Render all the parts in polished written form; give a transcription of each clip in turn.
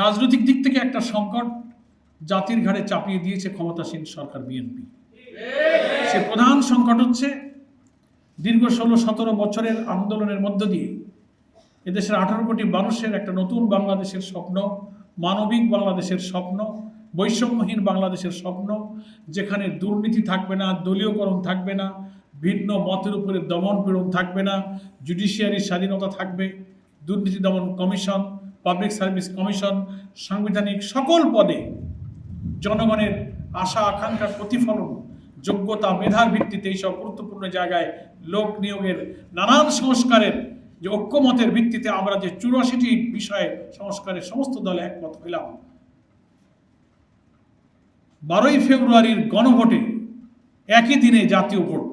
রাজনৈতিক দিক থেকে একটা সংকট জাতির ঘাড়ে চাপিয়ে দিয়েছে ক্ষমতাসীন সরকার বিএনপি। সে প্রধান সংকট হচ্ছে দীর্ঘ 16-17 বছরের আন্দোলনের মধ্য দিয়ে এদেশের 18 কোটি মানুষের একটা নতুন বাংলাদেশের স্বপ্ন, মানবিক বাংলাদেশের স্বপ্ন, বৈষম্যহীন বাংলাদেশের স্বপ্ন, যেখানে দুর্নীতি থাকবে না, দলীয়করণ থাকবে না, ভিন্ন মতের উপরে দমন পীড়ন থাকবে না, জুডিশিয়ারির স্বাধীনতা থাকবে, দুর্নীতি দমন কমিশন, পাবলিক সার্ভিস কমিশন, সাংবিধানিক সকল পদে জনগণের আশা আকাঙ্ক্ষার প্রতিফলন, যোগ্যতা মেধার ভিত্তিতে এইসব গুরুত্বপূর্ণ জায়গায় লোক নিয়োগের নানান সংস্কারের যে ঐক্যমতের ভিত্তিতে আমরা যে 84টি বিষয়ে সংস্কারের সমস্ত দলে একমত হইলাম, 12ই ফেব্রুয়ারির গণভোটে একই দিনে জাতীয় ভোট,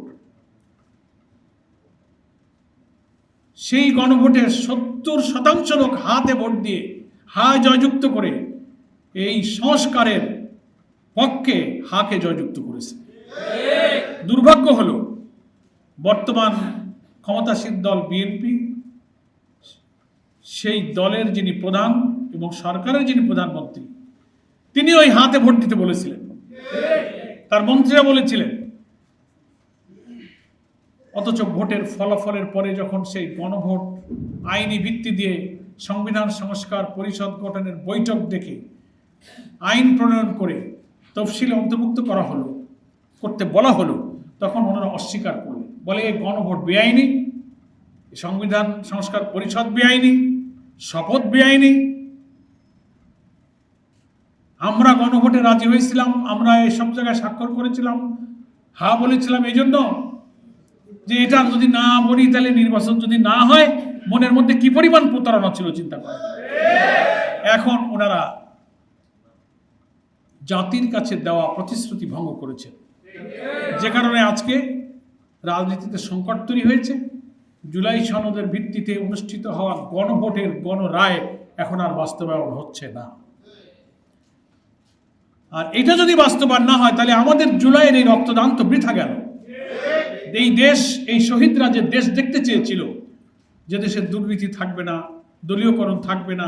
সেই গণভোটে 70% লোক হাতে ভোট দিয়ে হা জয়যুক্ত করে এই সংস্কারের পক্ষে হাকে জয়যুক্ত করেছে। দুর্ভাগ্য হলো বর্তমান ক্ষমতাসীন দল বিএনপি, সেই দলের যিনি প্রধান এবং সরকারের যিনি প্রধানমন্ত্রী, তিনি ওই হাতে ভোট দিতে বলেছিলেন, তার মন্ত্রীরা বলেছিলেন। অথচ ভোটের ফলাফলের পরে যখন সেই গণভোট আইনি ভিত্তি দিয়ে সংবিধান সংস্কার পরিষদ গঠনের বৈঠক ডেকে আইন প্রণয়ন করে তফসিলে অন্তর্ভুক্ত করা হলো, করতে বলা হলো, তখন ওনারা অস্বীকার করলেন, বলে এই গণভোট বেআইনি, সংবিধান সংস্কার পরিষদ বেআইনি, শপথ বেআইনি। আমরা গণভোটে রাজি হয়েছিলাম, আমরা এসব জায়গায় স্বাক্ষর করেছিলাম, হা বলেছিলাম এই জন্য যে এটা যদি না বলি তাহলে নির্বাচন যদি না হয়, মনের মধ্যে কি পরিমাণ প্রতারণা ছিল চিন্তা করেন। এখন ওনারা জাতির কাছে দেওয়া প্রতিশ্রুতি ভঙ্গ করেছে, যে কারণে আজকে রাজনীতিতে সংকট তৈরি হয়েছে। জুলাই সনদের ভিত্তিতে অনুষ্ঠিত হওয়া গণভোটের গণরায় এখন আর বাস্তবায়ন হচ্ছে না। আর এটা যদি বাস্তবায়ন না হয় তাহলে আমাদের জুলাইয়ের এই রক্তদান তো বৃথা গেল। এই দেশ, এই শহীদরা যে দেশ দেখতে চেয়েছিল, যে দেশে দুর্নীতি থাকবে না, দলীয়করণ থাকবে না,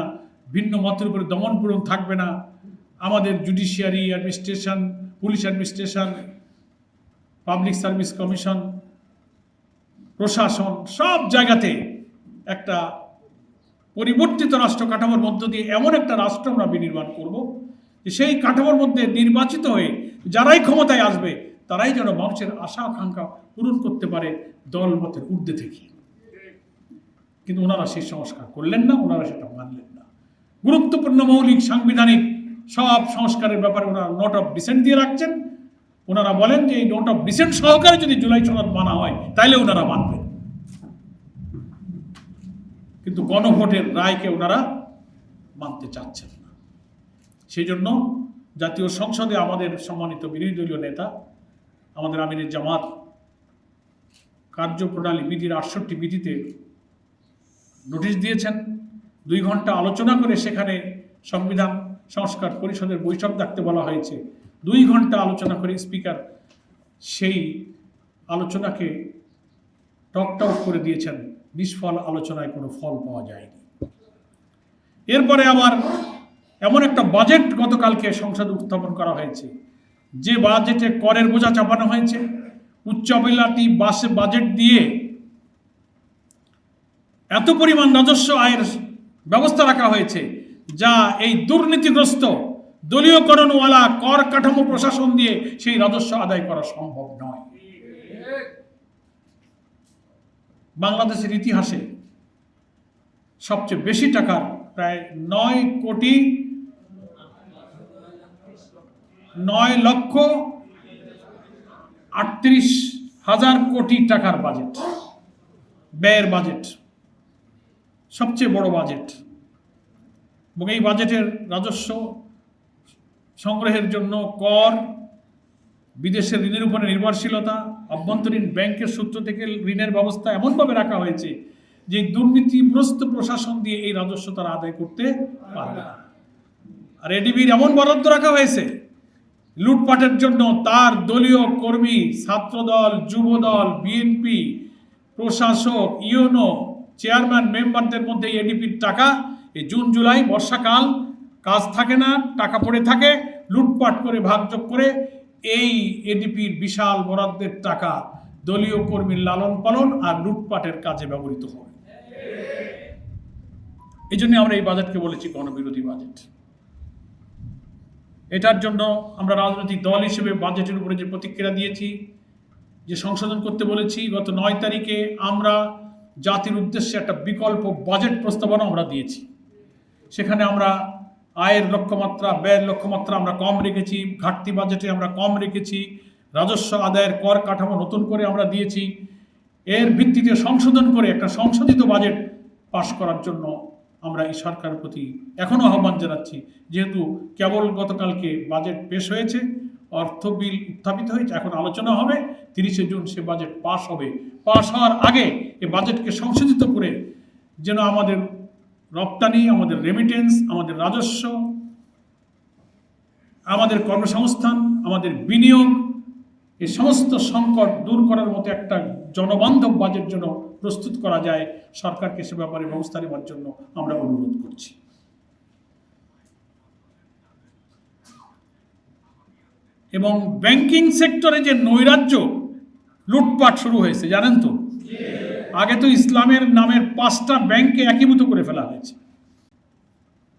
ভিন্ন মতের উপরে দমন পীড়ন থাকবে না, আমাদের judiciary administration, police administration, public service commission, প্রশাসন, সব জায়গাতে একটা পরিবর্তিত রাষ্ট্র কাঠামোর মধ্য দিয়ে এমন একটা রাষ্ট্র আমরা বিনির্মাণ করব যে সেই কাঠামোর মধ্যে নির্বাচিত হয়ে যারাই ক্ষমতায় আসবে তারাই যেন মানুষের আশা আকাঙ্ক্ষা পূরণ করতে পারে দল মতের ঊর্ধ্বে থেকে। কিন্তু ওনারা সেই সংস্কার করলেন না, ওনারা সেটা মানলেন না। গুরুত্বপূর্ণ মৌলিক সাংবিধানিক সব সংস্কারের ব্যাপারে ওনারা নোট অফ ডিসেন্ট দিয়ে রাখছেন। ওনারা বলেন যে এই নোট অফ ডিসেন্ট সহকারে যদি জুলাই সনদ মানা হয় তাহলে ওনারা মানবেন, কিন্তু গণভোটের রায়কে ওনারা মানতে চাচ্ছেন না। সেই জন্য জাতীয় সংসদে আমাদের সম্মানিত বিরোধী দলীয় নেতা, আমাদের আমিরের জামাত কার্যপ্রণালী বিধির 68 বিধিতে নোটিশ দিয়েছেন। 2 ঘন্টা আলোচনা করে সেখানে সংবিধান সংস্কার পরিষদের বৈঠক ডাকতে বলা হয়েছে। 2 ঘন্টা আলোচনা করে স্পিকার সেই আলোচনাকে টকট আউট করে দিয়েছেন। নিষ্ফল আলোচনায় কোনো ফল পাওয়া যায়নি। এরপরে আবার এমন একটা বাজেট গতকালকে সংসদে উত্থাপন করা হয়েছে, যে বাজেটে করের বোঝা চাপানো হয়েছে, উচ্চাভিলাষী বাজেট দিয়ে এত পরিমাণ রাজস্ব আয়ের ব্যবস্থা রাখা হয়েছে যা এই দুর্নীতিগ্রস্ত দলীয়করণওয়ালা কর কাঠামো প্রশাসন দিয়ে সেই রাজস্ব আদায় করা সম্ভব নয়। বাংলাদেশের ইতিহাসে সবচেয়ে বেশি টাকার প্রায় 9,38,000 কোটি টাকার বাজেট, ব্যয়ের বাজেট, সবচেয়ে বড় বাজেট। এবং এই বাজেটের রাজস্ব সংগ্রহের জন্য কর, বিদেশের ঋণের উপরে নির্ভরশীলতা, অভ্যন্তরীণ ব্যাংকের সূত্র থেকে ঋণের ব্যবস্থা এমনভাবে রাখা হয়েছে যে দুর্নীতিগ্রস্ত প্রশাসন দিয়ে এই রাজস্ব তারা আদায় করতে পারবে না। আর এডিবির এমন বরাদ্দ রাখা হয়েছে লুটপাটের জন্য, তার দলীয় কর্মী, ছাত্রদল, যুবদল, বিএনপি, প্রশাসক, ইউনো, চেয়ারম্যান, মেম্বারদের মধ্যে এডিপির টাকা এই জুন জুলাই বর্ষাকাল কাজ থাকে না, টাকা পড়ে থাকে, লুটপাট করে ভাগযোগ করে এই এডিপির বিশাল বরাদ্দের টাকা দলীয় কর্মীর লালন পালন আর লুটপাটের কাজে ব্যবহৃত হয়। এই জন্য আমরা এই বাজেটকে বলেছি গণবিরোধী বাজেট। এটার জন্য আমরা রাজনৈতিক দল হিসেবে বাজেটের উপরে যে প্রতিক্রিয়া দিয়েছি, যে সংশোধন করতে বলেছি, গত 9 তারিখে আমরা জাতির উদ্দেশ্যে একটা বিকল্প বাজেট প্রস্তাবনা আমরা দিয়েছি। সেখানে আমরা আয়ের লক্ষ্যমাত্রা, ব্যয়ের লক্ষ্যমাত্রা আমরা কম রেখেছি, ঘাটতি বাজেটে আমরা কম রেখেছি, রাজস্ব আদায়ের কর কাঠামো নতুন করে আমরা দিয়েছি। এর ভিত্তিতে সংশোধন করে একটা সংশোধিত বাজেট পাশ করার জন্য আমরা এই সরকারের প্রতি এখনও আহ্বান জানাচ্ছি। যেহেতু কেবল গতকালকে বাজেট পেশ হয়েছে, অর্থ বিল উত্থাপিত হয়েছে, এখন আলোচনা হবে, 30শে জুন সে বাজেট পাশ হবে। পাশ হওয়ার আগে এই বাজেটকে সংশোধিত করে যেন আমাদের রপ্তানি, আমাদের রেমিটেন্স, আমাদের রাজস্ব, আমাদের কর্মসংস্থান, আমাদের বিনিয়োগ, এই সমস্ত সংকট দূর করার মতো একটা জনবান্ধব বাজেট যেন প্রস্তুত করা যায়, সরকারকে সে ব্যাপারে ব্যবস্থা নেওয়ার জন্য আমরা অনুরোধ করছি। এবং ব্যাংকিং সেক্টরে যে নৈরাজ্য লুটপাট শুরু হয়েছে জানেন তো, আগে তো ইসলামের নামের 5টা ব্যাংকে একীভূত করে ফেলা হয়েছে।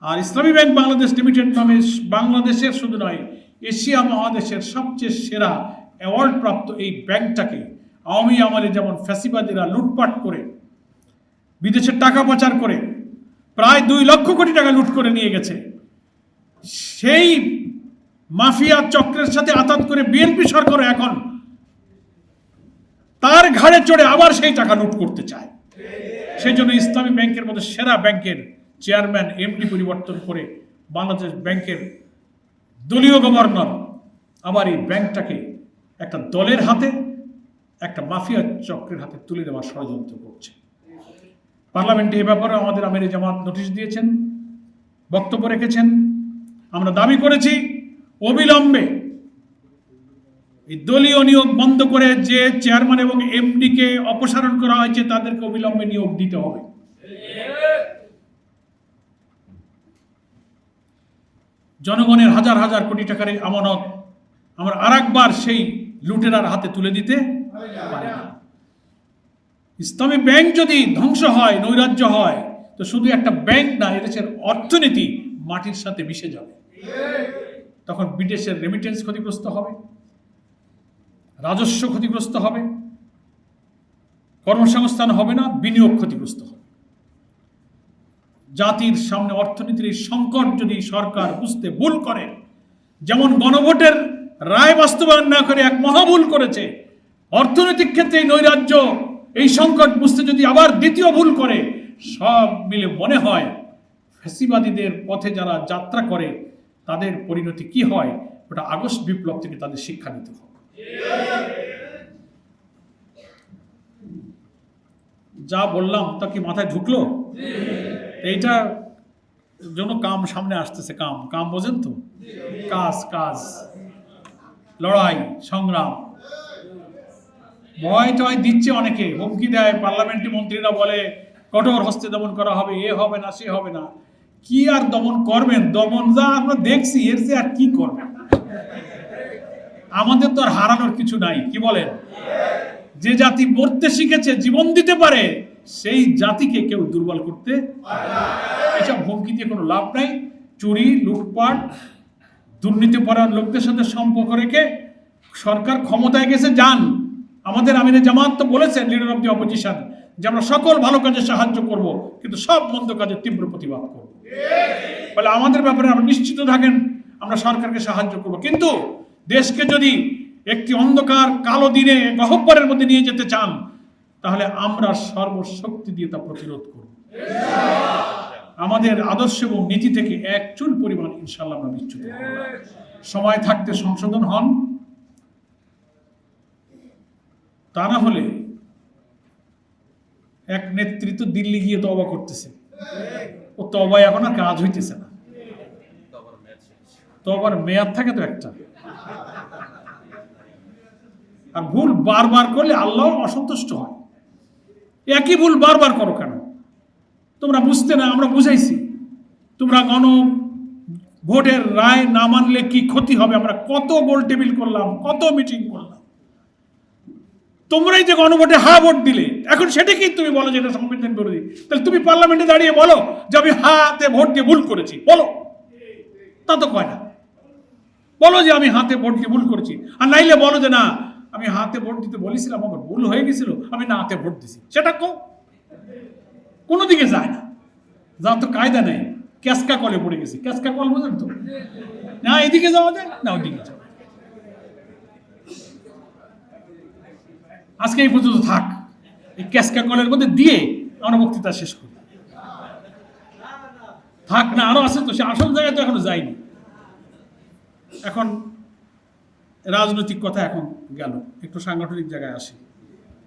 আর ইসলামী ব্যাংক বাংলাদেশ লিমিটেড নামে বাংলাদেশের শুধু নয়, এশিয়া মহাদেশের সবচেয়ে সেরা অ্যাওয়ার্ড প্রাপ্ত এই ব্যাংকটাকে আওয়ামী আমলে যেমন ফ্যাসিবাদীরা লুটপাট করে, বিদেশের টাকা পাচার করে প্রায় 2 লক্ষ কোটি টাকা লুট করে নিয়ে গেছে, সেই মাফিয়া চক্রের সাথে আতাত করে বিএনপি সরকার এখন তার ঘাড়ে চড়ে আবার সেই টাকা লুট করতে চায়। সেই জন্য ইসলামী ব্যাংকের মধ্যে সেরা ব্যাংকের চেয়ারম্যান, এমডি পরিবর্তন করে বাংলাদেশ ব্যাংকের দলীয় গভর্নর আবার এই ব্যাংকটাকে একটা দলের হাতে, একটা মাফিয়া চক্রের হাতে তুলে দেওয়ার ষড়যন্ত্র করছে। পার্লামেন্টে এ ব্যাপারে আমাদের আমির জামাত নোটিশ দিয়েছেন, বক্তব্য রেখেছেন। আমরা দাবি করেছি অবিলম্বে এই দলীয় নিয়োগ বন্ধ করে যে চেয়ারম্যান এবং এমডিকে অপসারণ করা হয়েছে তাদেরকে অবিলম্বে নিয়োগ দিতে হবে। জনগণের হাজার হাজার কোটি টাকার আমানত আমরা আরেকবার সেই লুটেরার হাতে তুলে দিতে পারি না। ইসলামী ব্যাংক যদি ধ্বংস হয়, নৈরাজ্য হয়, তো শুধু একটা ব্যাংক না, এদেশের অর্থনীতি মাটির সাথে মিশে যাবে। তখন বিদেশের রেমিটেন্স ক্ষতিগ্রস্ত হবে, রাজস্ব ক্ষতিগ্রস্ত হবে, কর্মসংস্থান হবে না, বিনিয়োগ ক্ষতিগ্রস্ত হবে। জাতির সামনে অর্থনীতির এই সংকট যদি সরকার বুঝতে ভুল করে, যেমন গণভোটের রায় বাস্তবায়ন না করে এক মহাভুল করেছে, অর্থনৈতিক ক্ষেত্রে এই নৈরাজ্য, এই সংকট বুঝতে যদি আবার দ্বিতীয় ভুল করে, সব মিলে মনে হয় ফ্যাসিবাদীদের পথে যারা যাত্রা করে তাদের পরিণতি কি হয়, ওটা আগস্ট বিপ্লব থেকে তাদের শিক্ষা নিতে হবে। যা বললাম তা কি মাথায় ঢুকলো? এইটা জন্য কাম সামনে আসতেছে, কাম বোঝেন তো, কাজ, লড়াই, সংগ্রাম। ভয় টয় দিচ্ছে অনেকে, হুমকি দেয়, পার্লামেন্টে মন্ত্রীরা বলে কঠোর হস্তে দমন করা হবে, এ হবে না, সে হবে না। কি আর দমন করবেন? দমন যা আমরা দেখছি, এর যে আর কি করবেন? আমাদের তো আর হারানোর কিছু নাই, কি বলেন? যে জাতি মরতে শিখেছে, জীবন দিতে পারে, সেই জাতিকে কেউ দুর্বল করতে পারে না। এসব হুমকি দিয়ে কোনো লাভ নাই। চুরি, লুটপাট, দুর্নীতিপরায়ণ লোকদের সাথে সম্পর্ক রেখে সরকার ক্ষমতায় গেছে, যান। আমাদের আমিরে জামাত তো বলেছেন, লিডার অফ দি অপোজিশন, যে আমরা সকল ভালো কাজে সাহায্য করব, কিন্তু সব মন্দ কাজে তীব্র প্রতিবাদ করব। বলে আমাদের ব্যাপারে আমরা নিশ্চিত থাকেন, আমরা সরকারকে সাহায্য করব, কিন্তু দেশকে যদি একটি অন্ধকার কালো দিনে গহ্বরের মধ্যে নিয়ে যেতে চান, তাহলে আমরা সর্বশক্তি দিয়ে তা প্রতিরোধ করব। আমাদের আদর্শ এবং নীতি থেকে এক চুল পরিমাণ ইনশাআল্লাহ আমরা বিচ্যুত হব না। সময় থাকতে সংশোধন হন, তা না হলে এক নেতৃত্ব দিল্লি গিয়ে তওবা করতেছে, ও তওবায় এখন আর কাজ হইতেছে না। তওবার মেয়াদ থাকে তো একটা, আর ভুল বারবার করলে আল্লাহ অসন্তুষ্ট হয়। একই ভুল বারবার করো কেন? তোমরা বুঝতে না, আমরা বুঝাইছি। তোমরা ভোটের রায় না মানলে কি ক্ষতি হবে, আমরা কত গোল টেবিল করলাম, কত মিটিং করলাম। তোমরাই যে গণভোটে হা ভোট দিলে, এখন সেটাকেই তুমি বলো যে এটা সংবিধান বিরোধী। তাহলে তুমি পার্লামেন্টে দাঁড়িয়ে বলো যে আমি হাতে ভোট দিয়ে ভুল করেছি, বলো। তা তো কয় না, বলো যে আমি হাতে ভোট দিয়ে ভুল করেছি। আর নাইলে বলো যে না, আমি হাতে ভোট দিতে বলেছিলাম, আমার ভুল হয়ে গেছিল, আমি না হাতে ভোট দিছি। সেটা কোনো দিকে যায় না, যা তো কায়দা নেই। ক্যাসকা কলে পড়ে গেছি, ক্যাসকা কল বোঝেন তো, না এদিকে যাওয়া যায় না ওইদিকে যাওয়া। আজকে এই পর্যন্ত থাক, এই ক্যাসকা কলের মধ্যে দিয়ে আমরা বক্তৃতা শেষ করি। থাক না, আরো আছে তো, সে আসল জায়গায় তো এখনো যায়নি। এখন রাজনৈতিক কথা এখন গেল, একটু সাংগঠনিক জায়গায় আসি।